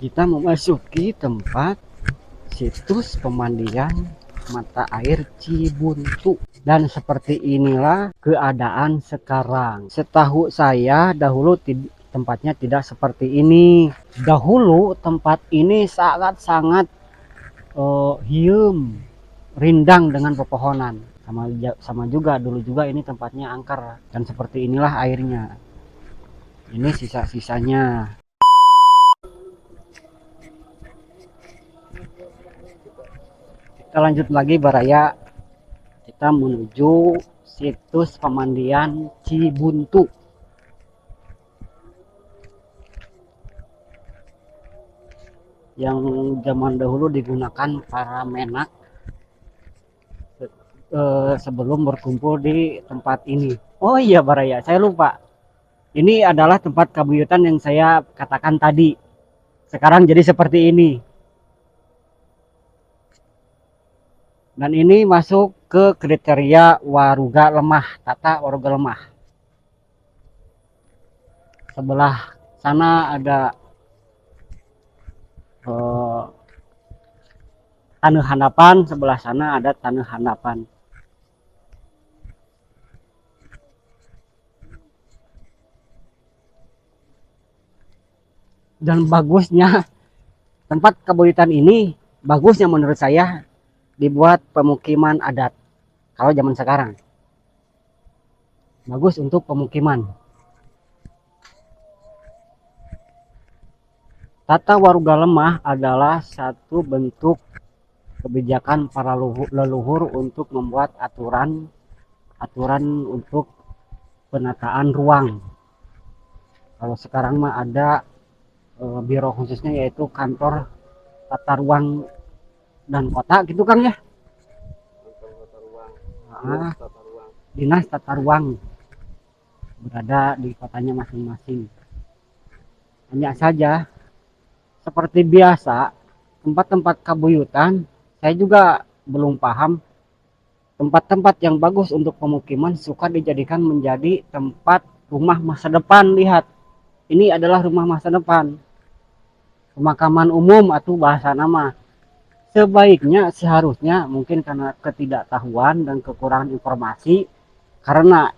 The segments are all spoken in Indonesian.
Kita memasuki tempat situs pemandian mata air Cibuntu. Dan seperti inilah keadaan sekarang. Setahu saya dahulu tempatnya tidak seperti ini. Dahulu tempat ini sangat-sangat hium, rindang dengan pepohonan. Sama juga dulu juga ini tempatnya angker, dan seperti inilah airnya. Ini sisa-sisanya. Kita lanjut lagi Baraya. Kita menuju situs pemandian Cibuntu yang zaman dahulu digunakan para menak sebelum berkumpul di tempat ini. Oh iya Baraya, saya lupa. Ini adalah tempat kabuyutan yang saya katakan tadi. Sekarang jadi seperti ini. Dan ini masuk ke kriteria waruga lemah, tata waruga lemah. Sebelah sana ada tanah hanapan, sebelah sana ada tanah hanapan. Dan bagusnya tempat kabuyutan ini, bagusnya menurut saya dibuat pemukiman adat. Kalau zaman sekarang bagus untuk pemukiman. Tata waruga lemah adalah satu bentuk kebijakan para leluhur untuk membuat aturan untuk penataan ruang. Kalau sekarang mah ada biro khususnya, yaitu kantor tata ruang dan kota gitu kan ya. Dinas tata ruang berada di kotanya masing-masing. Hanya saja seperti biasa tempat-tempat kabuyutan, saya juga belum paham. Tempat-tempat yang bagus untuk pemukiman suka dijadikan menjadi tempat rumah masa depan. Lihat, ini adalah rumah masa depan, pemakaman umum atau bahasa nama. Sebaiknya, seharusnya, mungkin karena ketidaktahuan dan kekurangan informasi, karena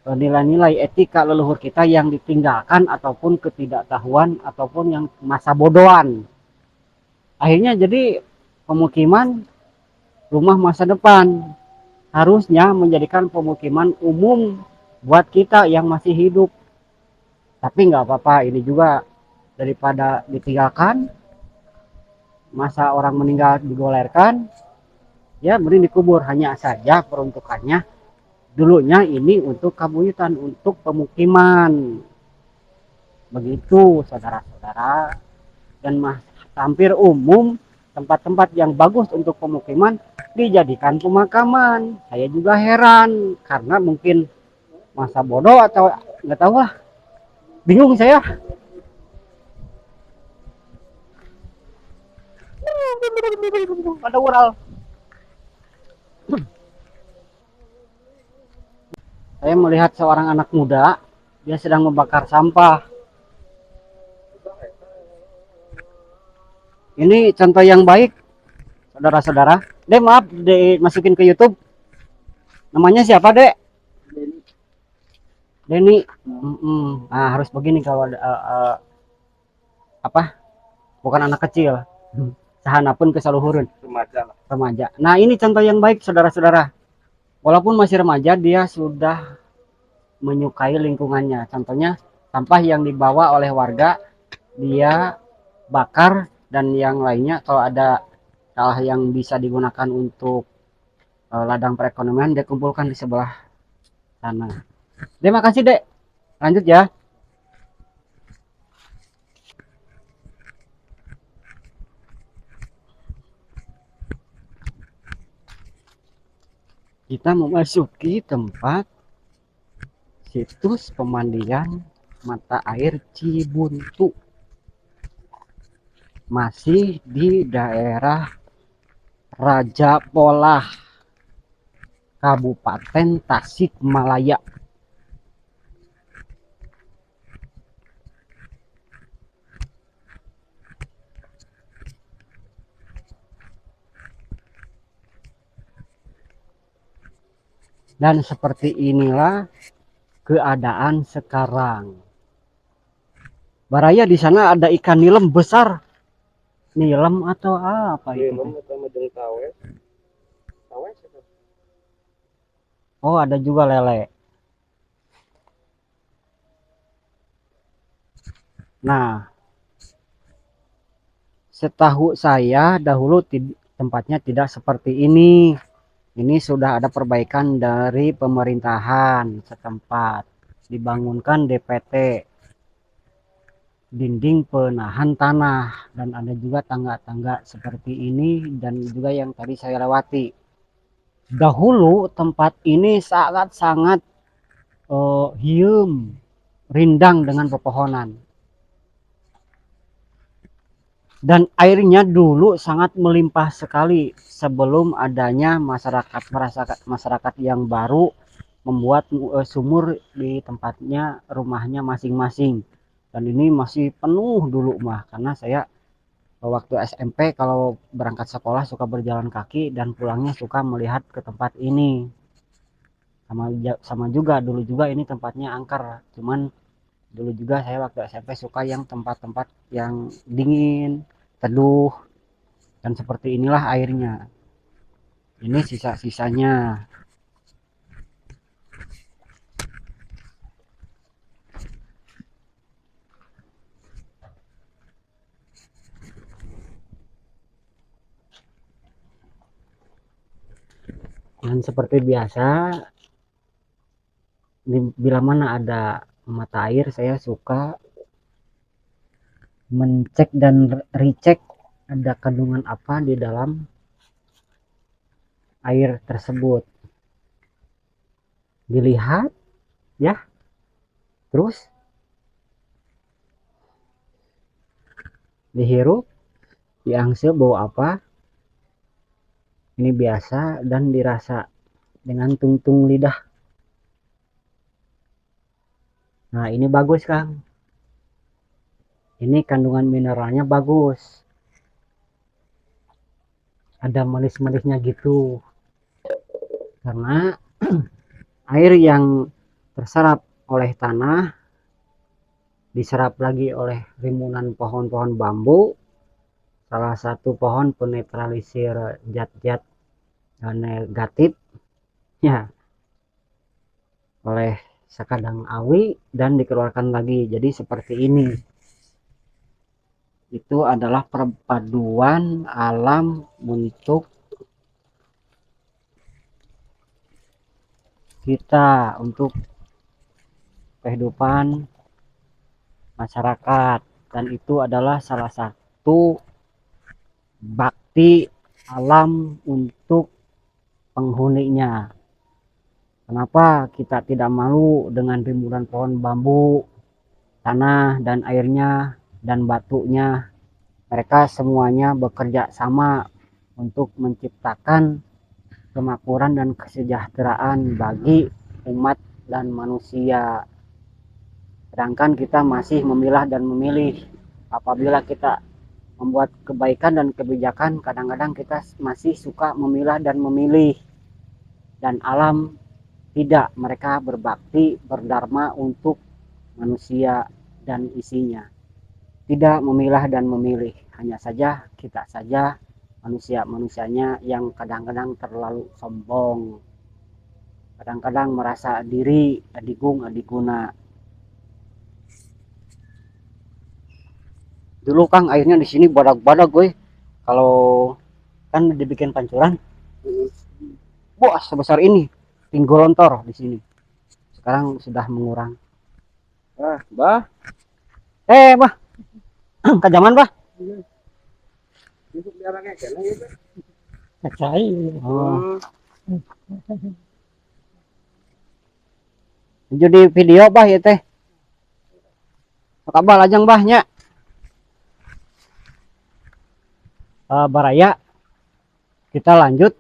nilai-nilai etika leluhur kita yang ditinggalkan, ataupun ketidaktahuan, ataupun yang masa bodohan, akhirnya jadi pemukiman rumah masa depan. Harusnya menjadikan pemukiman umum buat kita yang masih hidup. Tapi nggak apa-apa, ini juga daripada ditinggalkan, masa orang meninggal digolerkan, ya mending dikubur. Hanya saja peruntukannya dulunya ini untuk kabuyutan, untuk pemukiman. Begitu saudara-saudara. Dan hampir umum tempat-tempat yang bagus untuk pemukiman dijadikan pemakaman. Saya juga heran, karena mungkin masa bodoh atau nggak tahu lah, bingung saya. Ada ural. Saya melihat seorang anak muda, dia sedang membakar sampah. Ini contoh yang baik, saudara-saudara. Dek, maaf, dimasukin ke YouTube. Namanya siapa, Dek? Denny. Nah, harus begini kalau apa? Bukan anak kecil. Sahana pun kesaluhurun. Remaja. Nah, ini contoh yang baik, saudara-saudara. Walaupun masih remaja, dia sudah menyukai lingkungannya. Contohnya, sampah yang dibawa oleh warga, dia bakar, dan yang lainnya kalau ada hal yang bisa digunakan untuk ladang perekonomian, dia kumpulkan di sebelah sana. Terima kasih, Dek. Lanjut ya. Kita memasuki tempat situs pemandian mata air Cibuntu. Masih di daerah Raja Polah, Kabupaten Tasikmalaya. Dan seperti inilah keadaan sekarang. Baraya di sana ada ikan nilem besar. Nilem atau apa itu? Nilem atau majeng tawes. Tawes itu. Oh, ada juga lele. Nah, setahu saya dahulu tempatnya tidak seperti ini. Ini sudah ada perbaikan dari pemerintahan setempat. Dibangunkan DPT, dinding penahan tanah, dan ada juga tangga-tangga seperti ini dan juga yang tadi saya lewati. Dahulu tempat ini sangat-sangat hium, rindang dengan pepohonan. Dan airnya dulu sangat melimpah sekali sebelum adanya masyarakat yang baru membuat sumur di tempatnya rumahnya masing-masing. Dan ini masih penuh dulu mah, karena saya waktu SMP kalau berangkat sekolah suka berjalan kaki dan pulangnya suka melihat ke tempat ini. Sama juga dulu juga ini tempatnya angker, cuman dulu juga saya waktu SMP suka yang tempat-tempat yang dingin, teduh, dan seperti inilah airnya. Ini sisa-sisanya. Dan seperti biasa, bila mana ada mata air, saya suka mencek dan recheck ada kandungan apa di dalam air tersebut. Dilihat, ya, terus dihirup, diangse bau apa, ini biasa, dan dirasa dengan tungtung lidah. Nah, ini bagus, Kang. Ini kandungan mineralnya bagus. Ada manis-manisnya gitu. Karena air yang terserap oleh tanah diserap lagi oleh rimbunan pohon-pohon bambu. Salah satu pohon penetralisir zat-zat negatif ya oleh sekadang awi dan dikeluarkan lagi. Jadi seperti ini. Itu adalah perpaduan alam untuk kita, untuk kehidupan masyarakat, dan itu adalah salah satu bakti alam untuk penghuninya. Kenapa kita tidak malu dengan rimbunan pohon bambu, tanah dan airnya dan batunya? Mereka semuanya bekerja sama untuk menciptakan kemakmuran dan kesejahteraan bagi umat dan manusia. Sedangkan kita masih memilah dan memilih. Apabila kita membuat kebaikan dan kebijakan, kadang-kadang kita masih suka memilah dan memilih. Dan alam tidak, mereka berbakti, berdharma untuk manusia dan isinya. Tidak memilah dan memilih, hanya saja kita saja manusia-manusianya yang kadang-kadang terlalu sombong. Kadang-kadang merasa diri adigung adiguna. Dulu Kang airnya di sini badak-badak gue. Kalau kan dibikin pancuran, wah sebesar ini, pinggul lontor di sini. Sekarang sudah mengurang. Bah. Bah, kajaman bah. Untuk diarangnya kena gitu. Kacai. Oh. Jadi video bah ya teh. Kabar lajang bahnya. Baraya, kita lanjut.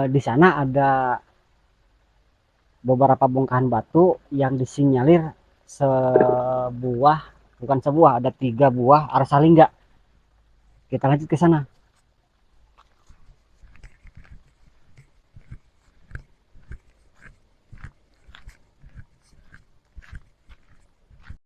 Di sana ada beberapa bongkahan batu yang disinyalir sebuah, bukan sebuah, ada 3 buah arsalingga. Kita lanjut ke sana.